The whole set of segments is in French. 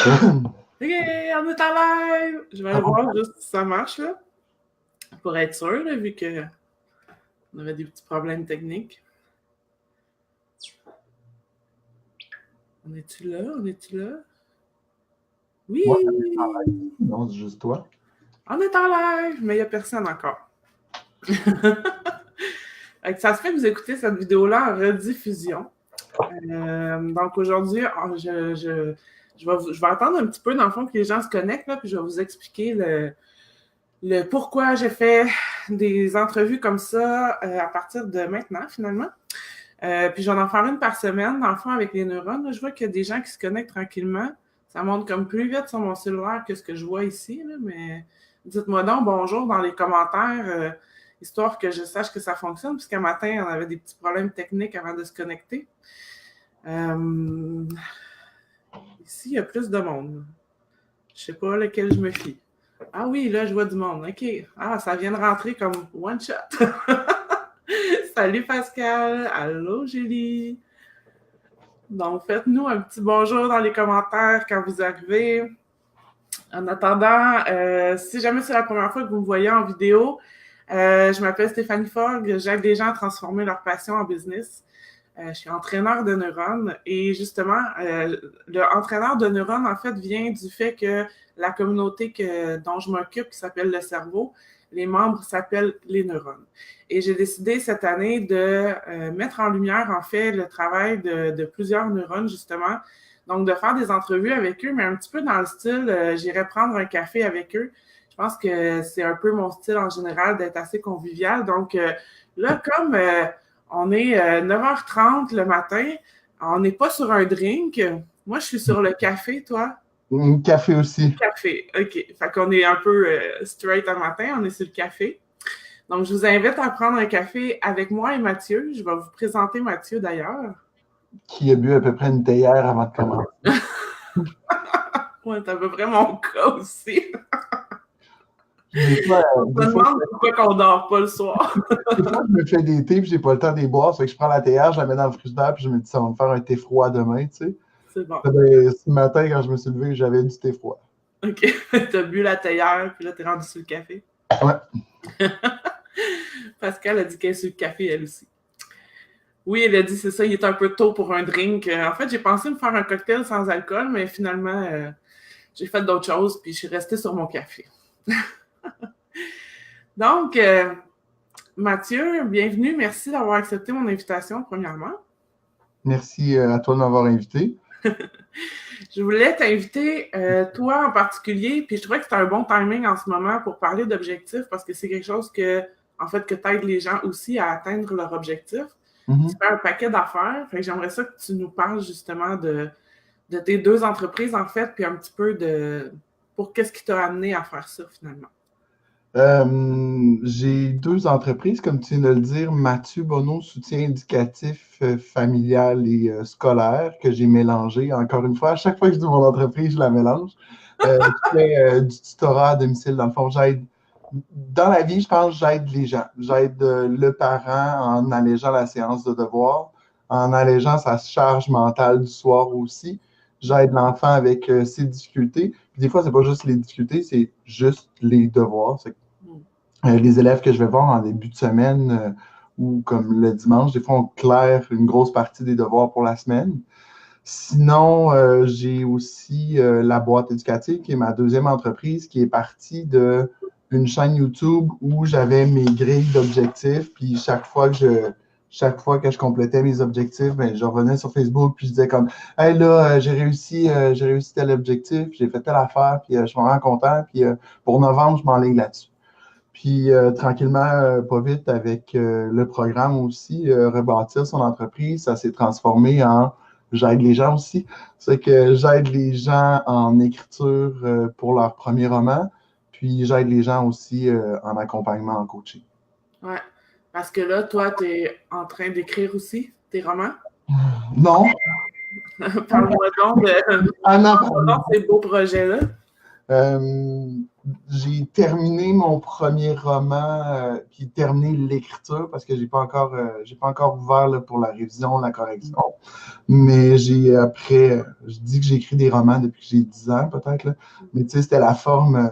OK, on est en live! Je vais aller voir juste si ça marche, là. Pour être sûr, là, vu qu'on avait des petits problèmes techniques. On est-tu là? On est-tu là? Oui! Moi, non, c'est juste toi. On est en live, mais il n'y a personne encore. Ça se fait que vous écoutez cette vidéo-là en rediffusion. Donc aujourd'hui, je vais attendre un petit peu, dans le fond, que les gens se connectent, là, puis je vais vous expliquer le pourquoi j'ai fait des entrevues comme ça à partir de maintenant, finalement. Puis j'en en faire une par semaine, dans le fond, avec les neurones. Là, je vois qu'il y a des gens qui se connectent tranquillement. Ça monte comme plus vite sur mon cellulaire que ce que je vois ici, là, mais dites-moi donc bonjour dans les commentaires, histoire que je sache que ça fonctionne, puisqu'un matin, on avait des petits problèmes techniques avant de se connecter. Ici, il y a plus de monde. Je sais pas lequel je me fie. Ah oui, là, je vois du monde. OK. Ah, ça vient de rentrer comme one shot. Salut Pascal. Allô Julie. Donc, faites-nous un petit bonjour dans les commentaires quand vous arrivez. En attendant, si jamais c'est la première fois que vous me voyez en vidéo, je m'appelle Stéphanie Fogg. J'aide les gens à transformer leur passion en business. Je suis entraîneur de neurones et justement, le entraîneur de neurones, en fait, vient du fait que la communauté dont je m'occupe, qui s'appelle le cerveau, les membres s'appellent les neurones. Et j'ai décidé cette année de mettre en lumière, en fait, le travail de plusieurs neurones, justement. Donc, de faire des entrevues avec eux, mais un petit peu dans le style, j'irai prendre un café avec eux. Je pense que c'est un peu mon style en général d'être assez convivial. Donc, là, comme on est 9h30 le matin, on n'est pas sur un drink. Moi, je suis sur le café, toi? Café aussi. Café, OK. Fait qu'on est un peu straight un matin, on est sur le café. Donc, je vous invite à prendre un café avec moi et Mathieu. Je vais vous présenter Mathieu d'ailleurs. Qui a bu à peu près une théière avant de commencer. Ouais, c'est à peu près mon cas aussi. Des fois, on me demande pourquoi on dort pas le soir. Des fois, je me fais des thés puis j'ai pas le temps de les boire. Fait que je prends la théière, je la mets dans le frigidaire puis je me dis ça va me faire un thé froid demain, tu sais. C'est bon. Ce matin, quand je me suis levé, j'avais du thé froid. OK. T'as bu la théière puis là, t'es rendu sur le café. Ouais. Pascal a dit qu'elle est sur le café, elle aussi. Oui, elle a dit, c'est ça, il est un peu tôt pour un drink. En fait, j'ai pensé me faire un cocktail sans alcool, mais finalement, j'ai fait d'autres choses, puis je suis restée sur mon café. Donc, Mathieu, bienvenue. Merci d'avoir accepté mon invitation, premièrement. Merci à toi de m'avoir invité. Je voulais t'inviter, toi en particulier, puis je trouvais que c'était un bon timing en ce moment pour parler d'objectifs, parce que c'est quelque chose que tu aides les gens aussi à atteindre leur objectif. Tu fais un paquet d'affaires. Fait que j'aimerais ça que tu nous parles justement de tes deux entreprises, en fait, puis un petit peu pour qu'est-ce qui t'a amené à faire ça, finalement. J'ai deux entreprises, comme tu viens de le dire, Mathieu Bonneau, soutien éducatif, familial et scolaire, que j'ai mélangé. Encore une fois, à chaque fois que je dis mon entreprise, je la mélange. Je fais du tutorat à domicile. Dans le fond, dans la vie, je pense que j'aide les gens. J'aide le parent en allégeant la séance de devoirs, en allégeant sa charge mentale du soir aussi. J'aide l'enfant avec ses difficultés. Puis des fois, c'est pas juste les difficultés, c'est juste les devoirs. Les élèves que je vais voir en début de semaine ou comme le dimanche, des fois, on claire une grosse partie des devoirs pour la semaine. Sinon, j'ai aussi la boîte éducative, qui est ma deuxième entreprise, qui est partie d'une chaîne YouTube où j'avais mes grilles d'objectifs. Puis chaque fois que je complétais mes objectifs, ben, je revenais sur Facebook puis je disais comme « Hey là, j'ai réussi tel objectif, j'ai fait telle affaire, puis je suis vraiment content. Puis pour novembre, je m'enligne là-dessus. » Puis tranquillement, pas vite, avec le programme aussi, rebâtir son entreprise, ça s'est transformé en j'aide les gens aussi. C'est que j'aide les gens en écriture pour leur premier roman, puis j'aide les gens aussi en accompagnement, en coaching. Ouais, parce que là, toi, tu es en train d'écrire aussi tes romans? Non. Parle-moi donc de ces beaux projets-là. j'ai terminé mon premier roman, puis terminé l'écriture, parce que j'ai pas encore ouvert là, pour la révision, la correction. Mais je dis que j'ai écrit des romans depuis que j'ai 10 ans, peut-être, là. Mais tu sais, c'était la forme,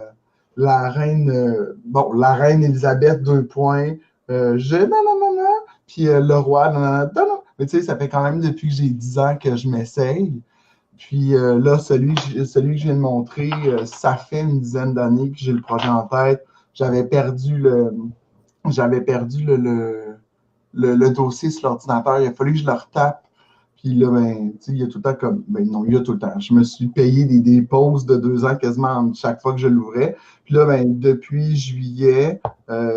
la reine Élisabeth, deux points, non, non, non, non, puis le roi, non, non, non, non, non. Mais tu sais, ça fait quand même depuis que j'ai 10 ans que je m'essaye. Puis là, celui que je viens de montrer, ça fait une dizaine d'années que j'ai le projet en tête. J'avais perdu le dossier sur l'ordinateur. Il a fallu que je le retape. Puis là, ben, tu sais, il y a tout le temps comme. Ben non, il y a tout le temps. Je me suis payé des pauses de 2 ans quasiment chaque fois que je l'ouvrais. Puis là, ben, depuis juillet,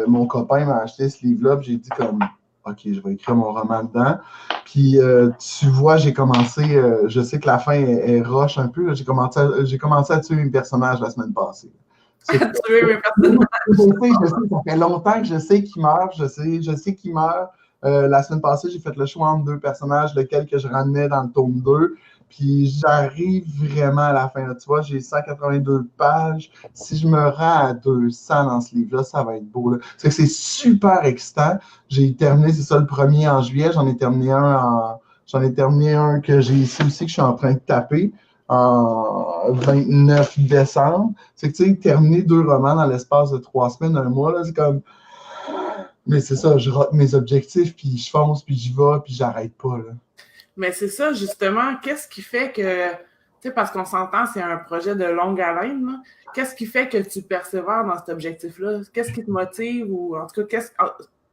mon copain m'a acheté ce livre-là. Puis j'ai dit comme, OK, je vais écrire mon roman dedans. Puis tu vois, j'ai commencé, je sais que la fin est roche un peu. Là, j'ai commencé à tuer mes personnages la semaine passée. Tuer mes personnages. Je sais, ça fait longtemps que je sais qu'il meurt. Je sais qu'il meurt. La semaine passée, j'ai fait le choix entre deux personnages, lequel que je ramenais dans le tome 2. Puis j'arrive vraiment à la fin. Là. Tu vois, j'ai 182 pages. Si je me rends à 200 dans ce livre-là, ça va être beau. Là. C'est super excitant. J'ai terminé, c'est ça, le premier en juillet. J'en ai terminé un que j'ai ici aussi, que je suis en train de taper en 29 décembre. C'est que, tu sais, terminer 2 romans dans l'espace de 3 semaines, un mois, là, c'est comme... Mais c'est ça, je rate mes objectifs, puis je fonce, puis j'y vais, puis j'arrête pas, là. Mais c'est ça, justement, qu'est-ce qui fait que, tu sais, parce qu'on s'entend, c'est un projet de longue haleine, là. Qu'est-ce qui fait que tu persévères dans cet objectif-là? Qu'est-ce qui te motive, ou en tout cas,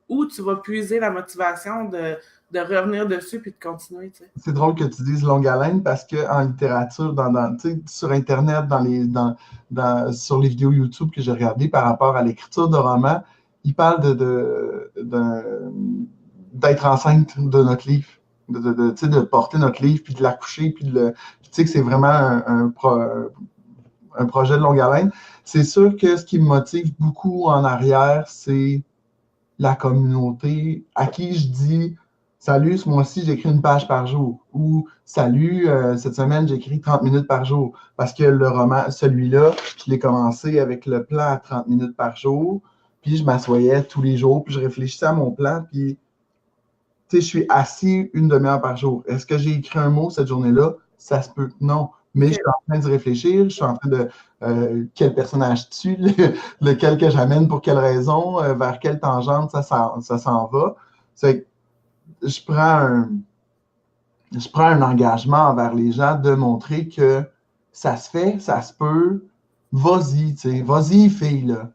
où tu vas puiser la motivation de revenir dessus puis de continuer, tu sais? C'est drôle que tu dises longue haleine parce qu'en littérature, tu sais, sur Internet, sur les vidéos YouTube que j'ai regardées par rapport à l'écriture de romans, ils parlent d'être enceinte de notre livre, tu sais, de porter notre livre, puis de l'accoucher, puis tu sais que c'est vraiment un projet de longue haleine. C'est sûr que ce qui me motive beaucoup en arrière, c'est la communauté à qui je dis salut, ce mois-ci, j'écris une page par jour. Ou salut, cette semaine, j'écris 30 minutes par jour. Parce que le roman, celui-là, je l'ai commencé avec le plan à 30 minutes par jour. Puis je m'assoyais tous les jours, puis je réfléchissais à mon plan. Puis, tu sais, je suis assis une demi-heure par jour. Est-ce que j'ai écrit un mot cette journée-là? Ça se peut que non. Mais je suis en train de réfléchir, je suis en train de quel personnage tue, lequel que j'amène, pour quelle raison, vers quelle tangente ça s'en va. C'est que je prends un engagement envers les gens de montrer que ça se fait, ça se peut, vas-y, tu sais, vas-y, fille, là.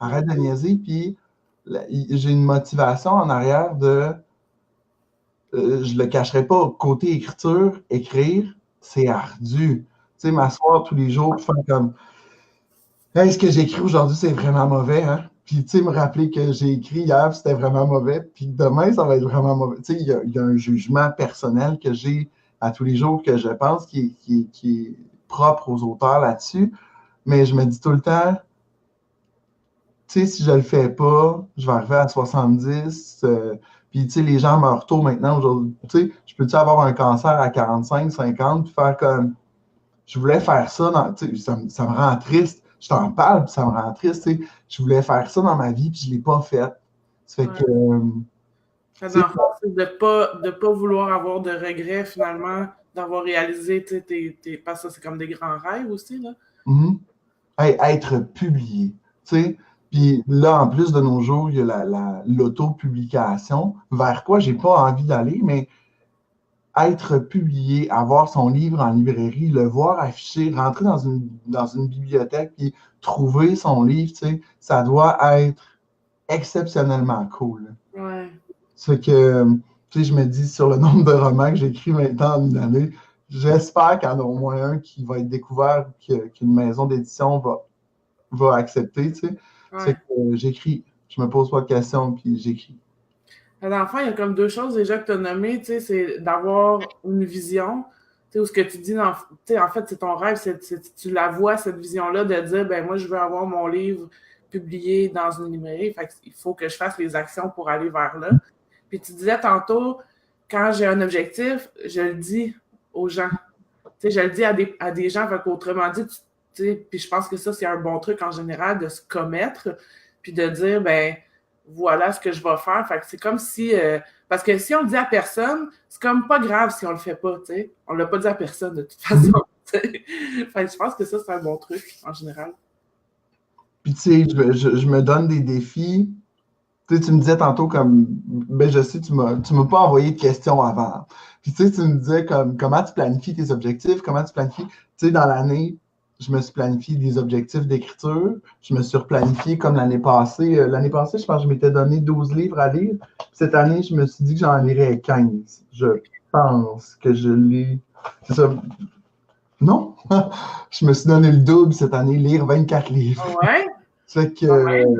Arrête de niaiser, puis j'ai une motivation en arrière de, je le cacherai pas, côté écriture, écrire, c'est ardu. Tu sais, m'asseoir tous les jours, faire comme, hey, ce que j'ai écrit aujourd'hui, c'est vraiment mauvais, hein? Puis, tu sais, me rappeler que j'ai écrit hier, c'était vraiment mauvais, puis demain, ça va être vraiment mauvais. Tu sais, il y a un jugement personnel que j'ai à tous les jours que je pense qui est propre aux auteurs là-dessus. Mais je me dis tout le temps, tu sais, si je le fais pas, je vais arriver à 70. Puis, tu sais, les gens meurent tôt maintenant. Aujourd'hui, tu sais, je peux-tu avoir un cancer à 45, 50, puis faire comme, je voulais faire ça, ça me rend triste. Je t'en parle, puis ça me rend triste. T'sais. Je voulais faire ça dans ma vie, puis je ne l'ai pas fait. Ça fait que. Dans le fond, c'est de pas vouloir avoir de regrets, finalement, d'avoir réalisé, parce que c'est comme des grands rêves aussi, là. Hey, être publié. Puis là, en plus de nos jours, il y a l'auto-publication, vers quoi j'ai pas envie d'aller, mais être publié, avoir son livre en librairie, le voir affiché, rentrer dans une bibliothèque, puis trouver son livre, ça doit être exceptionnellement cool. Ouais. C'est que, je me dis, sur le nombre de romans que j'écris maintenant en une année, j'espère qu'il y en a au moins un qui va être découvert, qu'une maison d'édition va accepter, tu sais. Ouais. C'est que j'écris, je me pose pas de questions, puis j'écris. Dans le fond, il y a comme 2 choses déjà que tu as nommées, c'est d'avoir une vision, ou ce que tu dis, en fait, c'est ton rêve, tu la vois, cette vision-là, de dire, ben moi, je veux avoir mon livre publié dans une librairie, fait il faut que je fasse les actions pour aller vers là. Puis tu disais tantôt, quand j'ai un objectif, je le dis aux gens. Je le dis à des gens, fait qu'autrement dit, Tu sais, puis je pense que ça, c'est un bon truc en général de se commettre, puis de dire, ben voilà ce que je vais faire. Fait que c'est comme si... parce que si on le dit à personne, c'est comme pas grave si on le fait pas, tu sais. On l'a pas dit à personne de toute façon, tu sais. Fait que je pense que ça, c'est un bon truc en général. Puis, tu sais, je me donne des défis. Tu sais, tu me disais tantôt comme, ben je sais, tu m'as pas envoyé de questions avant. Puis tu sais, tu me disais comme, comment tu planifies tes objectifs, comment tu planifies, tu sais, dans l'année, je me suis planifié des objectifs d'écriture, je me suis replanifié comme l'année passée. L'année passée, je pense que je m'étais donné 12 livres à lire. Cette année, je me suis dit que j'en lirais 15. Je pense que je lis. C'est ça. Non? Je me suis donné le double cette année, lire 24 livres. Ouais, Ça fait que, quand même.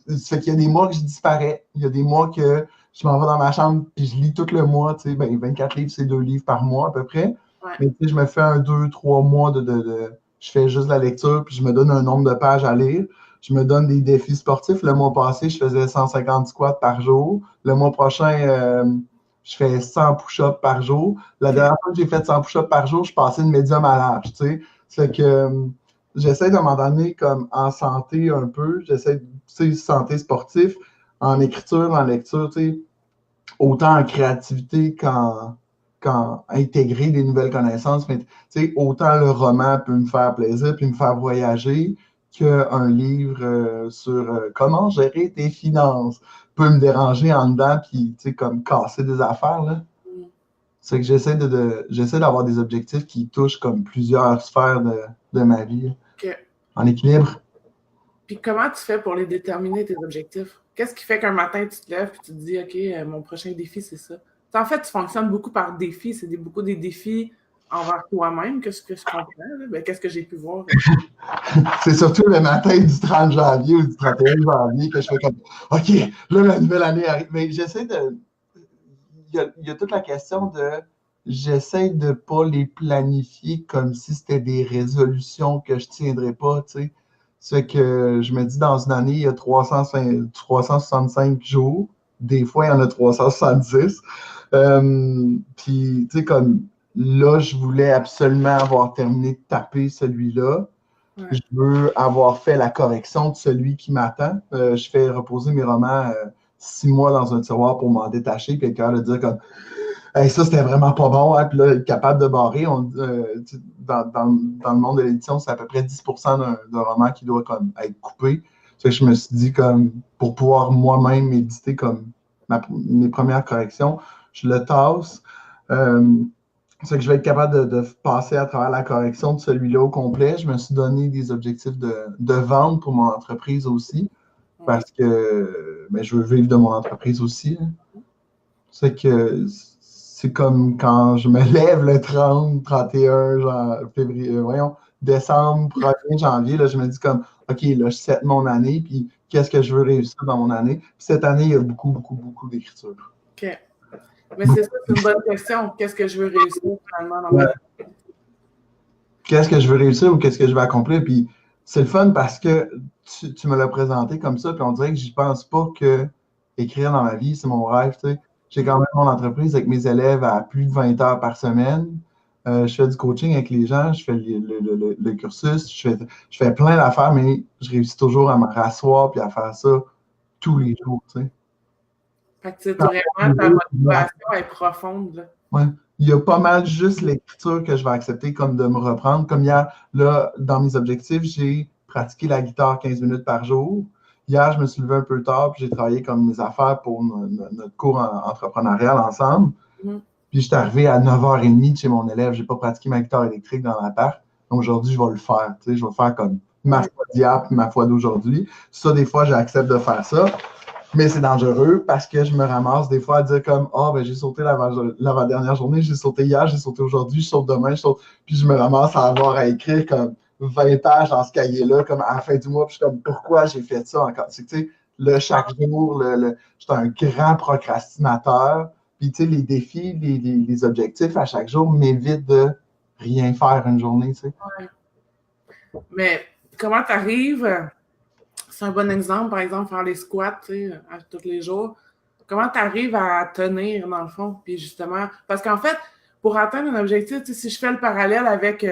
ça fait qu'il y a des mois que je disparais. Il y a des mois que je m'en vais dans ma chambre puis je lis tout le mois. Tu sais, ben, 24 livres, c'est 2 livres par mois à peu près. Ouais. Mais tu sais, je me fais 2, 3 mois je fais juste la lecture puis je me donne un nombre de pages à lire. Je me donne des défis sportifs. Le mois passé, je faisais 150 squats par jour. Le mois prochain, je fais 100 push-ups par jour. La dernière fois que j'ai fait 100 push-ups par jour, je passais de médium à large. Tu sais. Ça fait que j'essaie de m'en donner comme en santé un peu. J'essaie, tu sais, santé sportive, en écriture, en lecture, tu sais, autant en créativité qu'en intégrer des nouvelles connaissances. Mais tu sais, autant le roman peut me faire plaisir puis me faire voyager qu'un livre sur comment gérer tes finances peut me déranger en dedans puis, tu sais, comme casser des affaires, là. Mm. C'est que j'essaie d'avoir des objectifs qui touchent comme plusieurs sphères de ma vie, OK. en équilibre. Puis comment tu fais pour les déterminer, tes objectifs? Qu'est-ce qui fait qu'un matin, tu te lèves et tu te dis, OK, mon prochain défi, c'est ça? En fait, tu fonctionnes beaucoup par défis. C'est beaucoup des défis envers toi-même, que ce que je comprends. Là. Ben, qu'est-ce que j'ai pu voir? C'est surtout le matin du 30 janvier ou du 31 janvier que je fais comme OK, là, la nouvelle année arrive. Mais j'essaie de. Il y a toute la question de. J'essaie de ne pas les planifier comme si c'était des résolutions que je ne tiendrais pas, tu sais. C'est que je me dis dans une année, il y a 365 jours. Des fois, il y en a 370. Puis, tu sais, comme là, je voulais absolument avoir terminé de taper celui-là. Ouais. Je veux avoir fait la correction de celui qui m'attend. Je fais reposer mes romans 6 mois dans un tiroir pour m'en détacher, puis être capable de dire comme hey, ça, c'était vraiment pas bon, hein? Puis là, être capable de barrer. Dans le monde de l'édition, c'est à peu près 10% d'un roman qui doit comme, être coupé. Ça fait que je me suis dit comme pour pouvoir moi-même éditer comme mes premières corrections, je le tasse. C'est que je vais être capable de passer à travers la correction de celui-là au complet. Je me suis donné des objectifs de vente pour mon entreprise aussi, Ouais. parce que ben, je veux vivre de mon entreprise aussi, hein. C'est que c'est comme quand je me lève le 30, 31 février, voyons, décembre, 1er janvier, là, je me dis comme, OK, là, je set mon année, puis qu'est-ce que je veux réussir dans mon année? Puis cette année, il y a beaucoup, beaucoup, beaucoup d'écriture. OK. Mais c'est ça, c'est une bonne question. Qu'est-ce que je veux réussir finalement dans ma vie? Qu'est-ce que je veux réussir ou qu'est-ce que je veux accomplir? Puis c'est le fun parce que tu me l'as présenté comme ça, puis on dirait que j'y pense pas que écrire dans ma vie, c'est mon rêve, tu sais. J'ai quand même mon entreprise avec mes élèves à plus de 20 heures par semaine. Je fais du coaching avec les gens, je fais le cursus, je fais plein d'affaires, mais je réussis toujours à me rasseoir puis à faire ça tous les jours, tu sais. Fait que tu sais, vraiment, ta motivation est profonde. Là. Ouais. Il y a pas mal juste l'écriture que je vais accepter comme de me reprendre. Comme hier, là, dans mes objectifs, j'ai pratiqué la guitare 15 minutes par jour. Hier, je me suis levé un peu tard, puis j'ai travaillé comme mes affaires pour notre cours entrepreneurial ensemble. Mhm. Puis je suis arrivé à 9h30 de chez mon élève. Je n'ai pas pratiqué ma guitare électrique dans l'appart. Donc aujourd'hui, je vais le faire. Tu sais, je vais faire comme ma foi d'hier puis ma foi d'aujourd'hui. Ça, des fois, j'accepte de faire ça. Mais c'est dangereux parce que je me ramasse des fois à dire comme ah ben j'ai sauté l'avant-dernière journée, j'ai sauté hier, j'ai sauté aujourd'hui, je saute demain, je saute. Puis je me ramasse à avoir à écrire comme 20 pages dans ce cahier-là, comme à la fin du mois, puis je suis comme pourquoi j'ai fait ça encore? C'est que tu sais, là, chaque jour, je suis un grand procrastinateur. Puis tu sais, les défis, les objectifs à chaque jour m'évitent de rien faire une journée, tu sais. Ouais. Mais comment tu arrives? C'est un bon exemple, par exemple, faire les squats à tous les jours. Comment tu arrives à tenir, dans le fond? Puis justement, parce qu'en fait, pour atteindre un objectif, si je fais le parallèle avec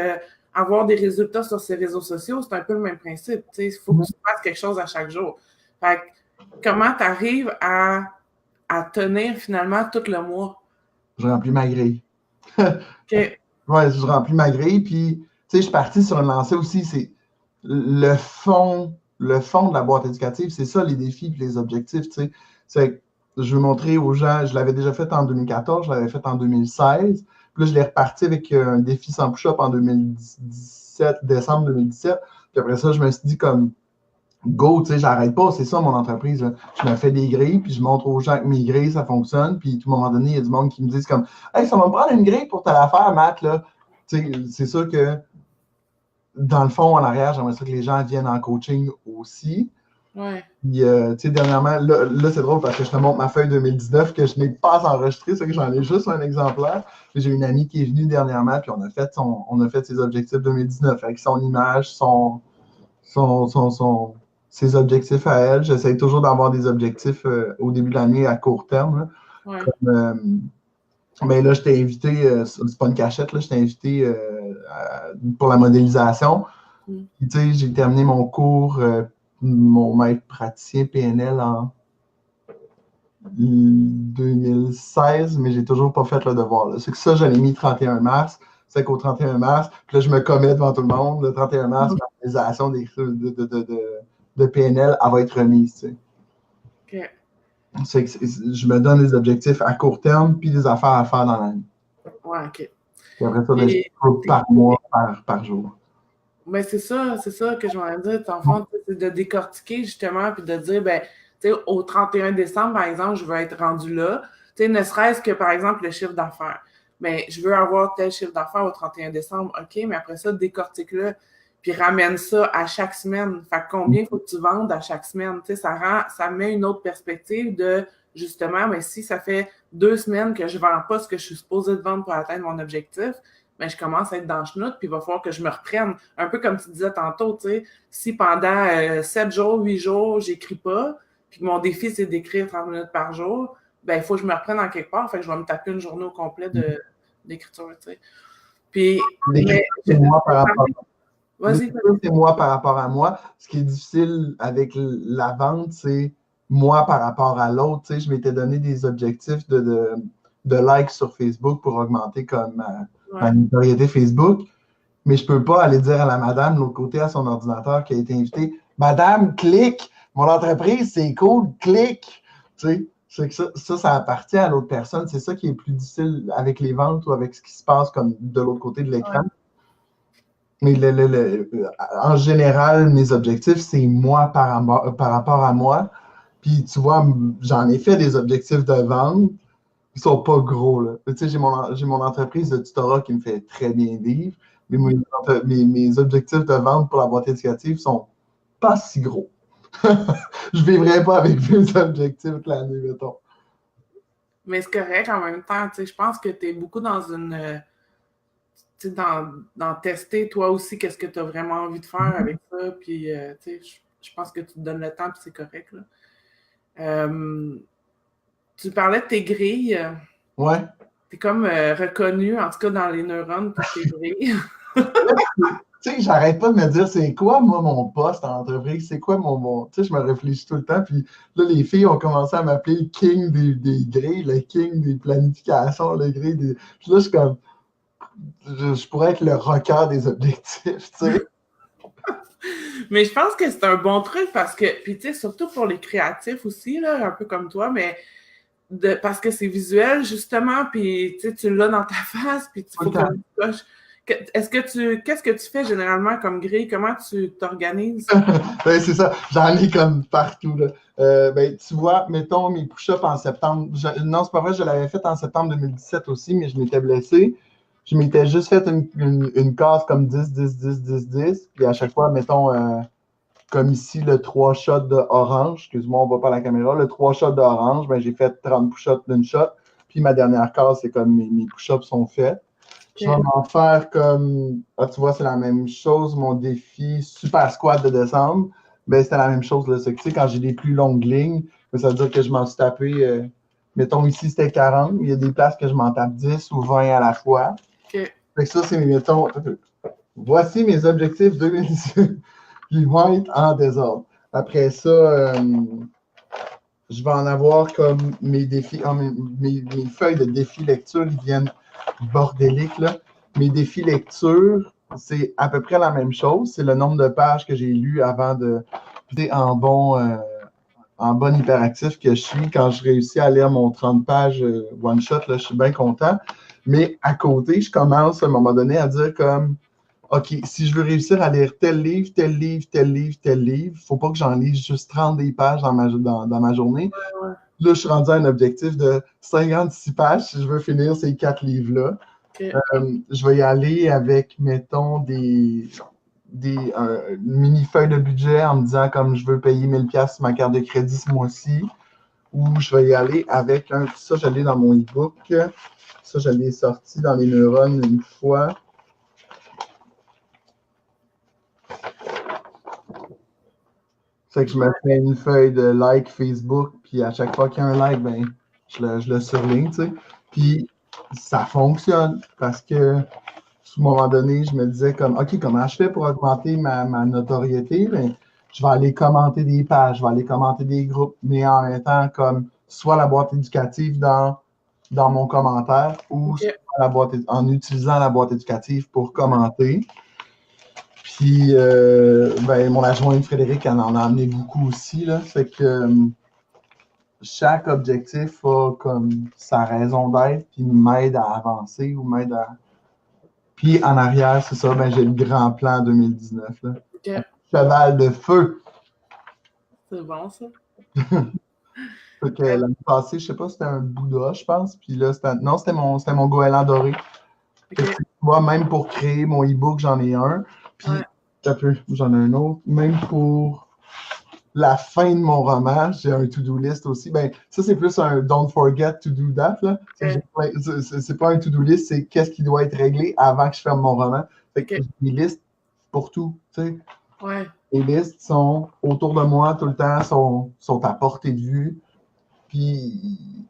avoir des résultats sur ces réseaux sociaux, c'est un peu le même principe. Il faut que tu fasses quelque chose à chaque jour. Fait que, comment tu arrives à tenir finalement tout le mois? Je remplis ma grille. OK. Ouais, je remplis ma grille, puis, tu sais, je suis parti sur une lancée aussi, c'est le fond de la boîte éducative, c'est ça, les défis et les objectifs, tu sais. C'est je veux montrer aux gens, je l'avais déjà fait en 2014, je l'avais fait en 2016, puis là, je l'ai reparti avec un défi sans push-up en 2017, décembre 2017, puis après ça, je me suis dit comme, go, tu sais, j'arrête pas, c'est ça mon entreprise, là. Je me fais des grilles, puis je montre aux gens que mes grilles, ça fonctionne, puis à un moment donné, il y a du monde qui me disent comme, hey, ça va me prendre une grille pour telle affaire, Matt, là. Tu sais, c'est sûr que dans le fond, en arrière, j'aimerais ça que les gens viennent en coaching aussi. Ouais. Puis, tu sais, dernièrement, là c'est drôle parce que je te montre ma feuille 2019 que je n'ai pas enregistrée, c'est que j'en ai juste un exemplaire. Puis j'ai une amie qui est venue dernièrement, puis on a fait ses objectifs 2019 avec son image, ses objectifs à elle. J'essaie toujours d'avoir des objectifs au début de l'année à court terme. Là. Ouais. Mais là, je t'ai invité, c'est pas une cachette, là, je t'ai invité pour la modélisation. Puis, tu sais, j'ai terminé mon cours, mon maître praticien PNL en 2016, mais j'ai toujours pas fait le devoir. Là. C'est que ça, j'avais mis 31 mars. C'est qu'au 31 mars, puis là, je me commets devant tout le monde. Le 31 mars, la réalisation de PNL, elle va être remise. Tu sais. OK. C'est que je me donne des objectifs à court terme, puis des affaires à faire dans l'année. Ouais, OK. Puis après ça, je coupe par mois, par jour. Ben c'est ça que je m'en dire. En fond, c'est de décortiquer justement, puis de dire, ben, tu sais, au 31 décembre, par exemple, je veux être rendu là. Tu sais, ne serait-ce que, par exemple, le chiffre d'affaires. Mais je veux avoir tel chiffre d'affaires au 31 décembre. OK, mais après ça, décortique-le, puis ramène ça à chaque semaine. Fait que combien il faut que tu vendes à chaque semaine? Tu sais, ça met une autre perspective de, justement, mais si ça fait 2 semaines que je ne vends pas ce que je suis supposée de vendre pour atteindre mon objectif, ben, je commence à être dans le chenoute, puis il va falloir que je me reprenne. Un peu comme tu disais tantôt, tu sais, si pendant 7 jours, 8 jours, j'écris pas, puis que mon défi, c'est d'écrire 30 minutes par jour, ben, il faut que je me reprenne en quelque part, fait que je vais me taper une journée au complet d'écriture, tu sais. Puis, c'est moi par rapport Vas-y. C'est moi par rapport à moi. Ce qui est difficile avec la vente, c'est moi par rapport à l'autre. Tu sais, je m'étais donné des objectifs de likes sur Facebook pour augmenter comme ma notoriété Facebook, mais je ne peux pas aller dire à la madame de l'autre côté à son ordinateur qui a été invitée, Madame, clique, mon entreprise, c'est cool, clique. Tu sais, ça appartient à l'autre personne. C'est ça qui est plus difficile avec les ventes ou avec ce qui se passe comme de l'autre côté de l'écran. Ouais. Mais en général, mes objectifs, c'est moi par rapport à moi. Puis, tu vois, j'en ai fait des objectifs de vente. Ils sont pas gros, là. Tu sais, j'ai mon entreprise de tutorat qui me fait très bien vivre. Mais mes objectifs de vente pour la boîte éducative sont pas si gros. Je ne vivrai pas avec mes objectifs de l'année, mettons. Mais c'est correct en même temps. Tu sais, je pense que tu es beaucoup dans une... Dans tester toi aussi qu'est-ce que tu as vraiment envie de faire avec ça. Puis, tu sais, je pense que tu te donnes le temps, puis c'est correct, là. Tu parlais de tes grilles. Ouais. Tu es comme reconnu, en tout cas dans les neurones, pour tes grilles. Tu sais, j'arrête pas de me dire, c'est quoi, moi, mon poste en entreprise? C'est quoi mon... Tu sais, je me réfléchis tout le temps. Puis là, les filles ont commencé à m'appeler le king des grilles, le king des planifications, le grille des... Puis là, je suis comme... Je pourrais être le rocker des objectifs, tu sais. Mais je pense que c'est un bon truc parce que, puis tu sais, surtout pour les créatifs aussi, là, un peu comme toi, mais parce que c'est visuel, justement, puis tu l'as dans ta face, puis tu faut que tu coches. Qu'est-ce que tu fais généralement comme grille? Comment tu t'organises? Ben, c'est ça, j'en ai comme partout, là. Ben, tu vois, mettons mes push-ups en septembre. Non, c'est pas vrai, je l'avais fait en septembre 2017 aussi, mais je m'étais blessé. Je m'étais juste fait une case comme 10, 10, 10, 10, 10. Puis à chaque fois, mettons, comme ici, le 3 shots d'orange. Excuse-moi, on ne voit pas la caméra. Le 3 shots d'orange, ben, j'ai fait 30 push-ups d'une shot. Puis ma dernière case, c'est comme mes push-ups sont faits. Okay. Je vais en faire comme, tu vois, c'est la même chose. Mon défi Super Squat de décembre, ben, c'était la même chose. Là. C'est que, tu sais, quand j'ai des plus longues lignes, ça veut dire que je m'en suis tapé, mettons ici, c'était 40. Mais il y a des places que je m'en tape 10 ou 20 à la fois. Okay. Fait que ça, c'est, mettons, voici mes objectifs 2018. Ils vont être en désordre. Après ça, je vais en avoir comme mes défis, mes feuilles de défis lecture, ils viennent bordéliques, là. Mes défis lecture, c'est à peu près la même chose. C'est le nombre de pages que j'ai lues avant de en bon hyperactif que je suis. Quand je réussis à lire mon 30 pages one shot, là, je suis bien content. Mais à côté, je commence à un moment donné à dire comme OK, si je veux réussir à lire tel livre, tel livre, tel livre, tel livre, il ne faut pas que j'en lise juste 30 des pages dans ma journée. Ouais. Là, je suis rendu à un objectif de 56 pages si je veux finir ces 4 livres-là. OK. Je vais y aller avec, mettons, des mini-feuilles de budget en me disant comme je veux payer 1000$ sur ma carte de crédit ce mois-ci. Ou je vais y aller avec ça, je l'ai dans mon e-book. Ça, je l'ai sorti dans les neurones une fois. C'est que je me fais une feuille de like Facebook, puis à chaque fois qu'il y a un like, ben, je le surligne, tu sais. Puis ça fonctionne parce que, à un moment donné, je me disais comme, OK, comment je fais pour augmenter ma notoriété? Ben, je vais aller commenter des pages, je vais aller commenter des groupes, mais en même temps, comme soit la boîte éducative dans mon commentaire ou OK. en utilisant la boîte éducative pour commenter. Puis, ben, mon adjointe Frédéric en a amené beaucoup aussi. Là. Fait que chaque objectif a comme sa raison d'être, puis m'aide à avancer ou m'aide à. Puis en arrière, c'est ça, ben, j'ai le grand plan 2019. Là. OK. Cheval de feu. C'est bon, ça. Fait que l'année passée, je sais pas, c'était un Bouddha, je pense. Puis là, c'était mon goéland doré. OK. Tu vois, même pour créer mon e-book, j'en ai un. Puis, j'en ai un autre. Même pour la fin de mon roman, j'ai un to-do list aussi. Ben, ça, c'est plus un don't forget to do that. Là. C'est pas un to-do list, c'est qu'est-ce qui doit être réglé avant que je ferme mon roman. Fait que mes listes pour tout. Tu sais. Ouais. Les listes sont autour de moi tout le temps, sont à portée de vue. Puis,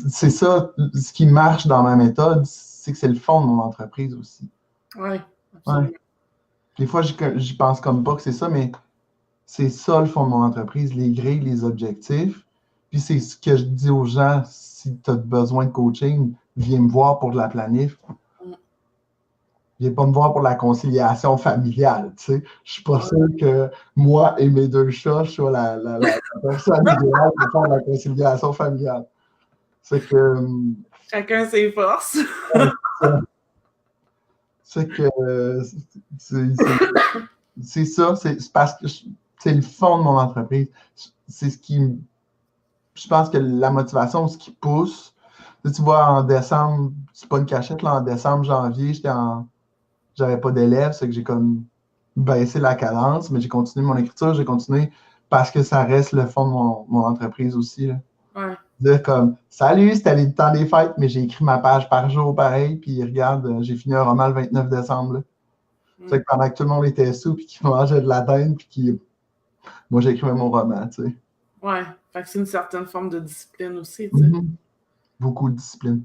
c'est ça, ce qui marche dans ma méthode, c'est que c'est le fond de mon entreprise aussi. Ouais, absolument. Ouais. Des fois, j'y pense comme pas que c'est ça, mais c'est ça le fond de mon entreprise, les grilles, les objectifs. Puis c'est ce que je dis aux gens, si tu as besoin de coaching, viens me voir pour de la planif. Viens pas me voir pour la conciliation familiale, tu sais. Je suis pas sûr que moi et mes 2 chats, je sois la personne idéale pour faire la conciliation familiale. C'est que... Chacun ses forces. C'est que... c'est ça, c'est parce que c'est le fond de mon entreprise. C'est ce qui... Je pense que la motivation, ce qui pousse... Tu vois, en décembre, c'est pas une cachette, là, en décembre, janvier, j'avais pas d'élèves, c'est que j'ai comme baissé la cadence, mais j'ai continué mon écriture, j'ai continué parce que ça reste le fond de mon entreprise aussi. Là. Ouais. Dire comme, salut, c'était le temps des fêtes, mais j'ai écrit ma page par jour pareil, puis regarde, j'ai fini un roman le 29 décembre. Là. C'est que pendant que tout le monde était sous, puis qu'il mangeait de la dinde, puis moi, j'écrivais mon roman, tu sais. Ouais, fait que c'est une certaine forme de discipline aussi, tu sais. Beaucoup de discipline.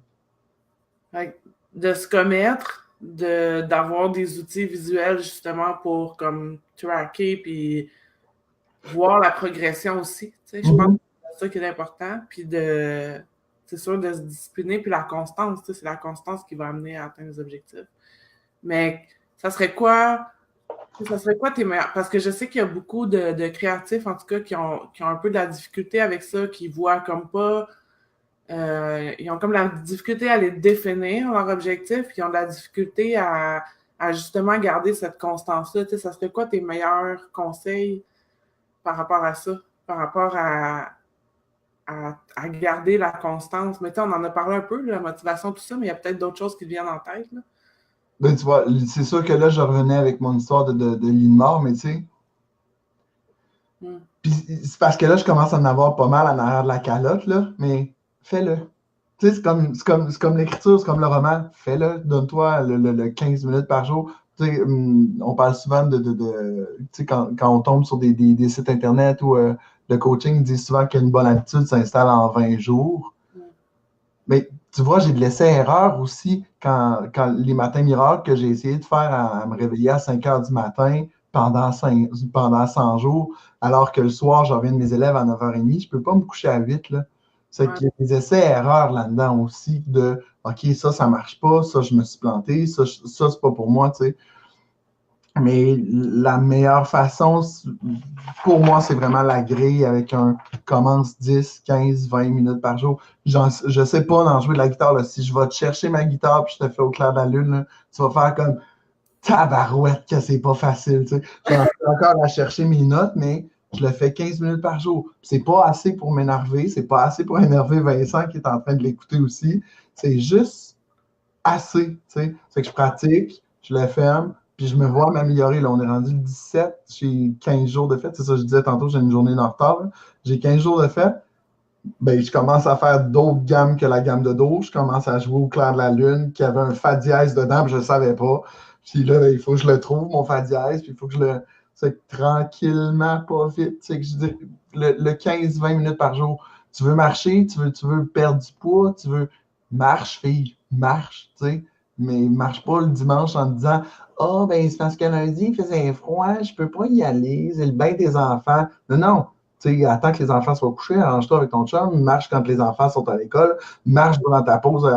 Fait que de se commettre, d'avoir des outils visuels justement pour comme tracker puis voir la progression aussi, tu sais. Je pense que c'est ça qui est important, puis c'est sûr de se discipliner, puis la constance, tu sais, c'est la constance qui va amener à atteindre les objectifs. Mais ça serait quoi tes meilleurs? Parce que je sais qu'il y a beaucoup de créatifs, en tout cas, qui ont un peu de la difficulté avec ça, qui voient comme pas... ils ont comme la difficulté à les définir, leur objectif, puis ils ont de la difficulté à justement garder cette constance-là. Tu sais, ça serait quoi tes meilleurs conseils par rapport à ça? Par rapport à garder la constance? Mais tu sais, on en a parlé un peu, la motivation, tout ça, mais il y a peut-être d'autres choses qui viennent en tête, là. Ben, tu vois, c'est sûr que là, je revenais avec mon histoire de lit de mort, mais tu sais. Puis c'est parce que là, je commence à en avoir pas mal en arrière de la calotte, là, mais fais-le. Tu sais, c'est comme l'écriture, c'est comme le roman. Fais-le, donne-toi le 15 minutes par jour. Tu sais, on parle souvent tu sais, quand on tombe sur des sites Internet ou le coaching, ils disent souvent qu'une bonne habitude s'installe en 20 jours. Mais tu vois, j'ai de l'essai-erreur aussi quand les matins miracles que j'ai essayé de faire à me réveiller à 5 heures du matin pendant 100 jours, alors que le soir, je reviens de mes élèves à 9h30, je ne peux pas me coucher à 8 là. C'est Ouais, qu'il y a des essais-erreurs là-dedans aussi de OK, ça ne marche pas, ça, je me suis planté, ça, c'est pas pour moi, tu sais. Mais la meilleure façon, pour moi, c'est vraiment la grille avec un commence 10, 15, 20 minutes par jour. Je sais pas d'en jouer de la guitare. Là. Si je vais te chercher ma guitare puis je te fais au clair de la lune, là, tu vas faire comme tabarouette que c'est pas facile. Tu sais. J'en suis encore à chercher mes notes, mais je le fais 15 minutes par jour. C'est pas assez pour m'énerver, c'est pas assez pour énerver Vincent qui est en train de l'écouter aussi. C'est juste assez. Tu sais. C'est que je pratique, je le ferme, puis je me vois m'améliorer. Là, on est rendu le 17, j'ai 15 jours de fête. C'est ça que je disais tantôt, j'ai une journée de retard. Là. J'ai 15 jours de fête. Ben, je commence à faire d'autres gammes que la gamme de Do. Je commence à jouer au clair de la lune, qui avait un fa dièse dedans, puis je ne le savais pas. Puis là, ben, il faut que je le trouve, mon fa dièse, puis il faut que je le. C'est tranquillement, pas vite. Tu sais, que je dis, le 15-20 minutes par jour. Tu veux marcher, tu veux perdre du poids, tu veux. Marche, fille, marche, tu sais. Mais marche pas le dimanche en te disant ah, ben, c'est parce que lundi, il faisait froid, je peux pas y aller, c'est le bain des enfants. Non, non. Tu sais, attends que les enfants soient couchés, arrange-toi avec ton chum, marche quand les enfants sont à l'école, marche durant ta pause.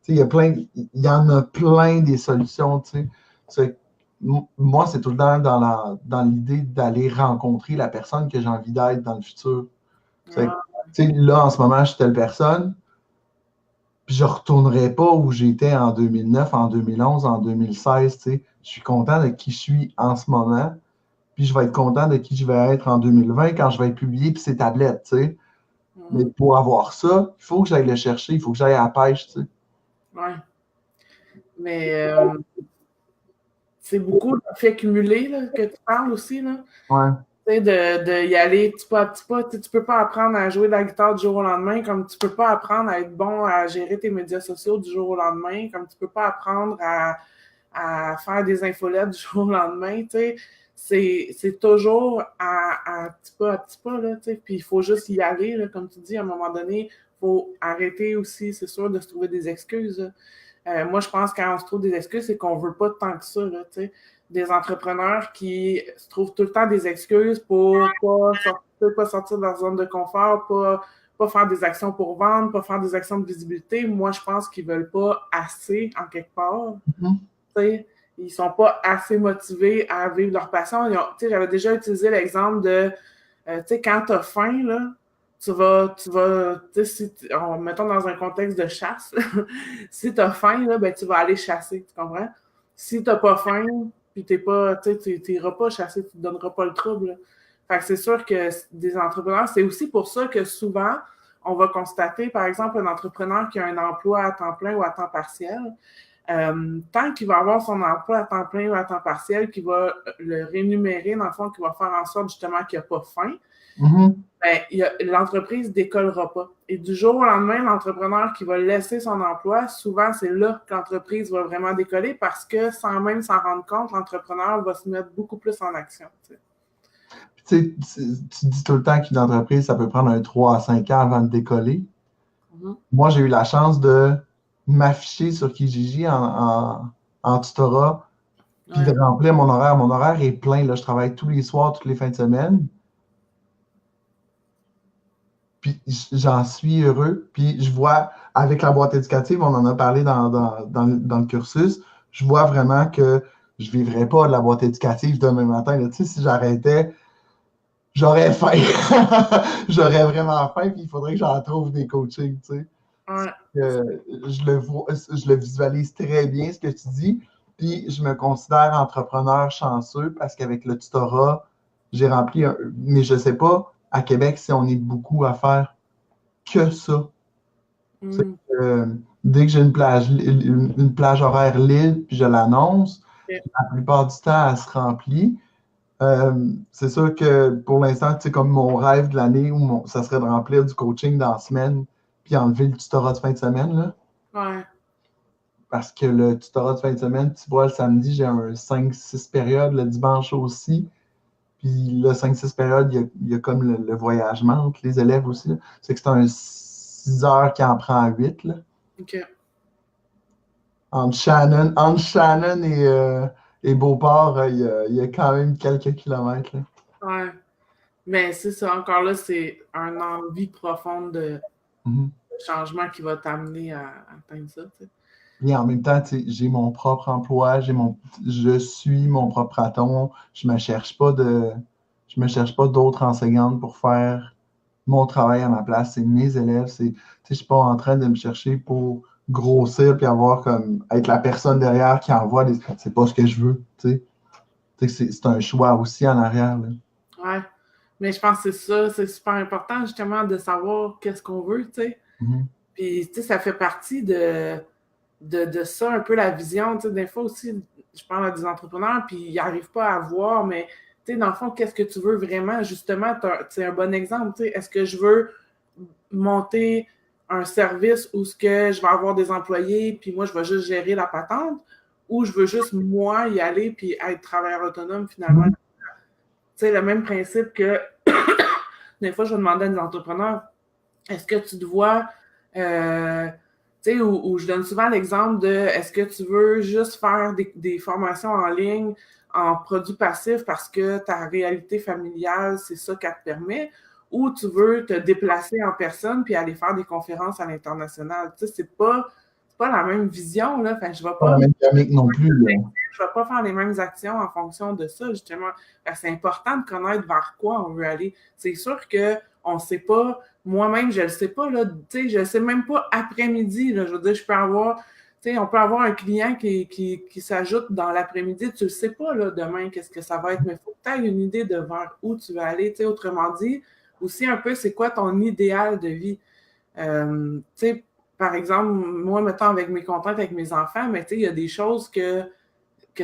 Tu sais, il y en a plein des solutions, tu sais. Moi, c'est tout le temps dans l'idée d'aller rencontrer la personne que j'ai envie d'être dans le futur. Tu sais, ouais, là, en ce moment, je suis telle personne, puis je ne retournerai pas où j'étais en 2009, en 2011, en 2016. Tu sais. Je suis content de qui je suis en ce moment, puis je vais être content de qui je vais être en 2020 quand je vais être publié, puis ces tablettes, tu sais. Mais mhm, pour avoir ça, il faut que j'aille le chercher, il faut que j'aille à la pêche, tu sais. ouais. Mais c'est beaucoup de fait cumulé là, que tu parles aussi. Là. Ouais. Tu sais, de y aller petit pas à petit pas. Tu peux pas apprendre à jouer de la guitare du jour au lendemain, comme tu peux pas apprendre à être bon à gérer tes médias sociaux du jour au lendemain, comme tu peux pas apprendre à faire des infolettes du jour au lendemain. Tu sais. C'est toujours à petit pas, là, tu sais. Puis il faut juste y aller, là, comme tu dis, à un moment donné, il faut arrêter aussi, c'est sûr, de se trouver des excuses. Là. Moi, je pense que quand on se trouve des excuses, c'est qu'on veut pas tant que ça, là, tu sais. Des entrepreneurs qui se trouvent tout le temps des excuses pour pas sortir de leur zone de confort, pas faire des actions pour vendre, pas faire des actions de visibilité. Moi, je pense qu'ils veulent pas assez en quelque part. Mhm. Tu sais, ils sont pas assez motivés à vivre leur passion. J'avais déjà utilisé l'exemple de, tu sais, quand tu as faim, là, mettons dans un contexte de chasse, si tu as faim, là, ben, tu vas aller chasser, tu comprends? Si tu n'as pas faim, puis tu n'iras pas chasser, tu ne te donneras pas le trouble. Là. Fait que c'est sûr que des entrepreneurs, c'est aussi pour ça que souvent, on va constater, par exemple, un entrepreneur qui a un emploi à temps plein ou à temps partiel, tant qu'il va avoir son emploi à temps plein ou à temps partiel, qui va le rémunérer, dans le fond, qui va faire en sorte justement qu'il n'y a pas faim, Mhm. ben, l'entreprise ne décollera pas. Et du jour au lendemain, l'entrepreneur qui va laisser son emploi, souvent, c'est là que l'entreprise va vraiment décoller parce que sans même s'en rendre compte, l'entrepreneur va se mettre beaucoup plus en action. Tu sais. Tu sais, tu dis tout le temps qu'une entreprise, ça peut prendre un 3 à 5 ans avant de décoller. Mhm. Moi, j'ai eu la chance de m'afficher sur Kijiji en tutorat, puis de Ouais. remplir mon horaire. Mon horaire est plein, là. Je travaille tous les soirs, toutes les fins de semaine. Puis j'en suis heureux. Puis je vois, avec la boîte éducative, on en a parlé dans le cursus, je vois vraiment que je ne vivrais pas de la boîte éducative demain matin. Là. Tu sais, si j'arrêtais, j'aurais faim. J'aurais vraiment faim, puis il faudrait que j'en trouve des coachings. Tu sais. Ouais. Je le vois, je le visualise très bien, ce que tu dis. Puis je me considère entrepreneur chanceux parce qu'avec le tutorat, j'ai rempli un. Mais je ne sais pas à Québec si on est beaucoup à faire que ça. C'est Mm. dès que j'ai une plage horaire libre, puis je l'annonce, Okay. la plupart du temps, elle se remplit. C'est sûr que pour l'instant, tu sais, comme mon rêve de l'année, ça serait de remplir du coaching dans la semaine, puis enlever le tutorat de fin de semaine, là. Ouais. Parce que le tutorat de fin de semaine, tu vois, le samedi, j'ai un 5-6 périodes, le dimanche aussi. Puis le 5-6 périodes, il y a comme le voyagement entre les élèves aussi. Là. C'est que c'est un 6 heures qui en prend 8. Là. OK. Entre Shannon et Beauport, il y a quand même quelques kilomètres, là. Ouais. Mais c'est ça, encore là, c'est une envie profonde de Mhm. changement qui va t'amener à atteindre ça, tu sais. Et en même temps, tu sais, j'ai mon propre emploi, je suis mon propre patron. Je me cherche pas d'autres enseignantes pour faire mon travail à ma place. C'est mes élèves. Tu sais, je suis pas en train de me chercher pour grossir puis être la personne derrière qui envoie des. C'est pas ce que je veux. Tu sais. Tu sais, c'est un choix aussi en arrière, là. Ouais. Mais je pense que c'est ça, c'est super important justement de savoir qu'est-ce qu'on veut, tu sais. Mhm. Puis, tu sais, ça fait partie de ça, un peu la vision. Tu sais, des fois aussi, je parle à des entrepreneurs, puis ils n'arrivent pas à voir, mais tu sais, dans le fond, qu'est-ce que tu veux vraiment? Justement, c'est un bon exemple. Tu sais, est-ce que je veux monter un service où ce que je vais avoir des employés, puis moi, je vais juste gérer la patente, ou je veux juste, moi, y aller, puis être travailleur autonome, finalement? Tu sais, le même principe que des fois, je vais demander à des entrepreneurs, est-ce que tu te vois, tu sais, où je donne souvent l'exemple de est-ce que tu veux juste faire des formations en ligne en produits passifs parce que ta réalité familiale, c'est ça qu'elle te permet, ou tu veux te déplacer en personne puis aller faire des conférences à l'international. Tu sais, c'est pas la même vision, là. Enfin, Pas la même dynamique non plus, là. je vais pas faire les mêmes actions en fonction de ça, justement. C'est important de connaître vers quoi on veut aller. C'est sûr qu'on ne sait pas, moi-même, je ne le sais pas, là, je ne sais même pas après-midi, là, je veux dire, je peux avoir, on peut avoir un client qui s'ajoute dans l'après-midi, tu ne sais pas, là, demain, qu'est-ce que ça va être, mais il faut que tu aies une idée de vers où tu vas aller, autrement dit, aussi un peu, c'est quoi ton idéal de vie. Par exemple, moi, mettons, avec mes contacts avec mes enfants, mais il y a des choses que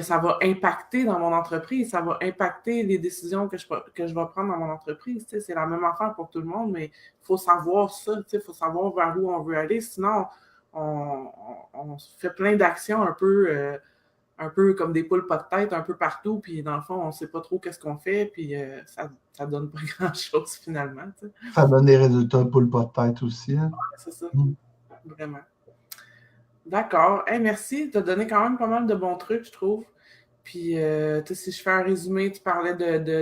ça va impacter dans mon entreprise, ça va impacter les décisions que je vais prendre dans mon entreprise. C'est la même affaire pour tout le monde, mais il faut savoir ça, il faut savoir vers où on veut aller. Sinon, on fait plein d'actions un peu comme des poules pas de tête, un peu partout, puis dans le fond, on ne sait pas trop qu'est-ce qu'on fait, puis ça ne donne pas grand-chose finalement. T'sais. Ça donne des résultats pour le pas de tête aussi, hein. C'est ça, vraiment. D'accord. Hey, merci. Tu as donné quand même pas mal de bons trucs, je trouve. Puis, si je fais un résumé, tu parlais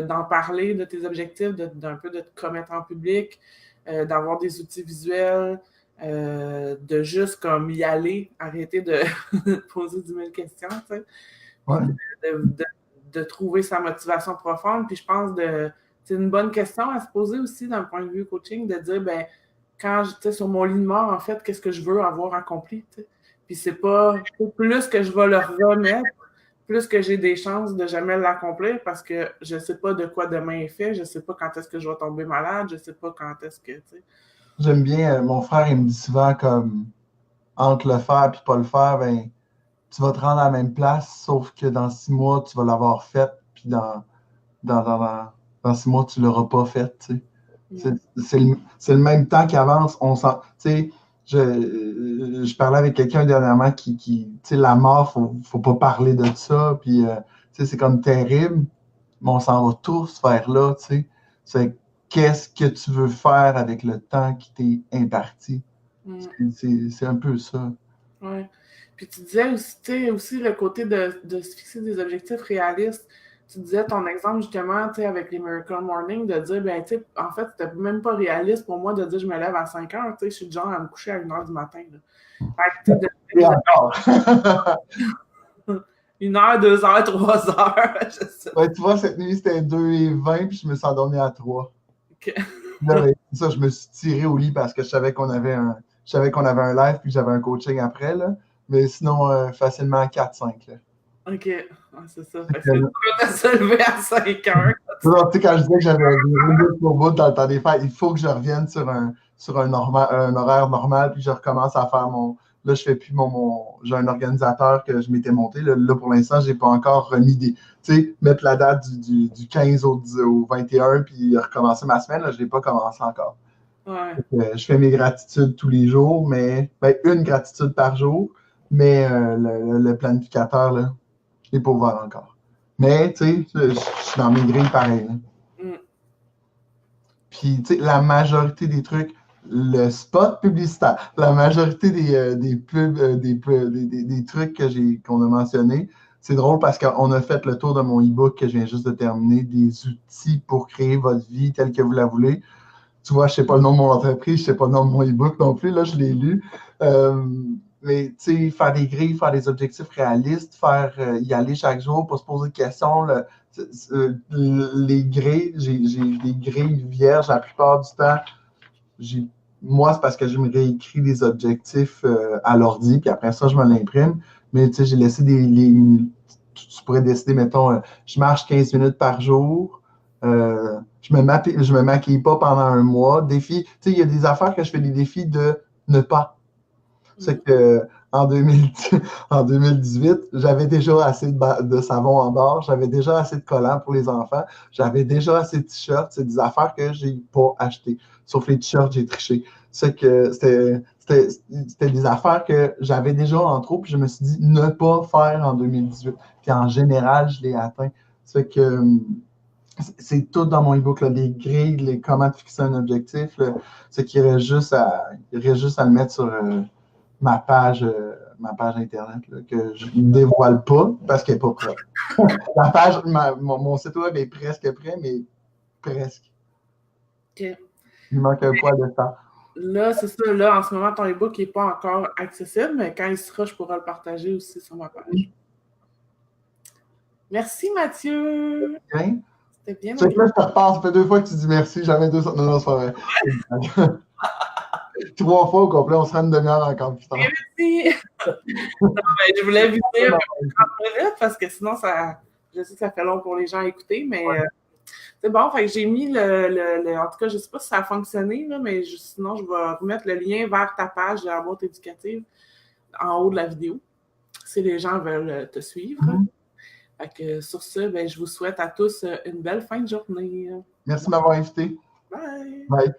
d'en parler, de tes objectifs, d'un peu de te commettre en public, d'avoir des outils visuels, de juste comme y aller, arrêter de poser 10 000 questions, tu sais. Puis Ouais. de trouver sa motivation profonde. Puis je pense c'est une bonne question à se poser aussi d'un point de vue coaching, de dire, ben quand j'étais sur mon lit de mort, en fait, qu'est-ce que je veux avoir accompli, tu sais. Puis c'est pas plus que je vais le remettre, plus que j'ai des chances de jamais l'accomplir parce que je ne sais pas de quoi demain est fait, je ne sais pas quand est-ce que je vais tomber malade, je ne sais pas quand est-ce que, tu sais. J'aime bien, mon frère, il me dit souvent comme entre le faire et pas le faire, ben, tu vas te rendre à la même place, sauf que dans 6 mois, tu vas l'avoir fait, puis dans, dans, dans, dans 6 mois, tu ne l'auras pas fait, tu sais. C'est le même temps qui avance. Tu sais, je parlais avec quelqu'un dernièrement tu sais, la mort, faut pas parler de ça, puis, tu sais, c'est comme terrible, mais on s'en va tous vers là, tu sais. C'est qu'est-ce que tu veux faire avec le temps qui t'est imparti? C'est un peu ça. Ouais. Puis tu disais aussi, tu sais, aussi le côté de se fixer des objectifs réalistes. Tu disais ton exemple justement, tu sais, avec les Miracle Morning, de dire, ben, tu sais, en fait, c'était même pas réaliste pour moi de dire je me lève à 5 heures, tu sais, je suis du genre à me coucher à 1 heure du matin, là. Fait que, tu sais, Et encore. 1 heure, 2 heures, 3 heures, je sais pas. Ouais, tu vois, cette nuit, c'était 2h20, puis je me suis endormi à 3. Ok. Là, ben, ça, je me suis tiré au lit parce que je savais qu'on avait un live, puis que j'avais un coaching après, là. Mais sinon, facilement à 4-5, là. OK. Ouais, c'est ça. Fait que c'est dur de se lever à 5 heures. Non, tu sais, quand je disais que j'avais des minutes pour bout dans le temps des fêtes, il faut que je revienne sur un horaire normal, puis je recommence à faire mon. Là, je fais plus j'ai un organisateur que je m'étais monté. Là, pour l'instant, je n'ai pas encore remis des. Tu sais, mettre la date du 15 au 21, puis recommencer ma semaine, là, je ne l'ai pas commencé encore. Ouais. Je fais mes gratitudes tous les jours, mais une gratitude par jour, mais le planificateur, là, je ne l'ai pas ouvert encore. Mais, tu sais, je suis dans mes grilles pareil. Là. Mm. Puis, tu sais, la majorité des trucs, le spot publicitaire. La majorité des pubs, des trucs qu'on a mentionnés, c'est drôle parce qu'on a fait le tour de mon e-book que je viens juste de terminer, des outils pour créer votre vie telle que vous la voulez. Tu vois, je ne sais pas le nom de mon entreprise, je ne sais pas le nom de mon e-book non plus, là, je l'ai lu. Mais tu sais, faire des grilles, faire des objectifs réalistes, y aller chaque jour pour se poser des questions. Les grilles, j'ai des grilles vierges la plupart du temps. Moi, c'est parce que je me réécris des objectifs à l'ordi, puis après ça, je me l'imprime. Mais tu sais, j'ai laissé tu pourrais décider, mettons, je marche 15 minutes par jour. Je me maquille pas pendant un mois. Défi, tu sais, il y a des affaires que je fais des défis de ne pas. C'est que en 2018, j'avais déjà assez de savon en barre, j'avais déjà assez de collants pour les enfants, j'avais déjà assez de t-shirts. C'est des affaires que j'ai pas achetées. Sauf les t-shirts, j'ai triché. C'est que c'était des affaires que j'avais déjà en trop, puis je me suis dit ne pas faire en 2018. Puis en général, je l'ai atteint. C'est que c'est tout dans mon e-book, là, les grilles, comment fixer un objectif. C'est qu'il reste juste à le mettre sur ma page Internet là, que je ne dévoile pas parce qu'elle n'est pas prête. La page, mon site web est presque prêt, mais presque. OK. Il manque un poil de temps. Là, c'est ça. Là, en ce moment, ton e-book n'est pas encore accessible, mais quand il sera, je pourrai le partager aussi sur ma page. Merci, Mathieu. Bien. C'était bien. C'est que là, je te repasse. Ça fait 2 fois que tu dis merci. Jamais 200. Non, c'est pas vrai. 3 fois au complet, on sera une demi-heure encore plus tard. Merci. Non, mais je voulais vous dire parce que sinon, je sais que ça fait long pour les gens à écouter, mais c'est bon. Fait que j'ai mis en tout cas, je ne sais pas si ça a fonctionné, là, mais sinon, je vais remettre le lien vers ta page de la boîte éducative en haut de la vidéo, si les gens veulent te suivre. Fait que sur ce, je vous souhaite à tous une belle fin de journée. Merci de m'avoir invité. Bye! Bye!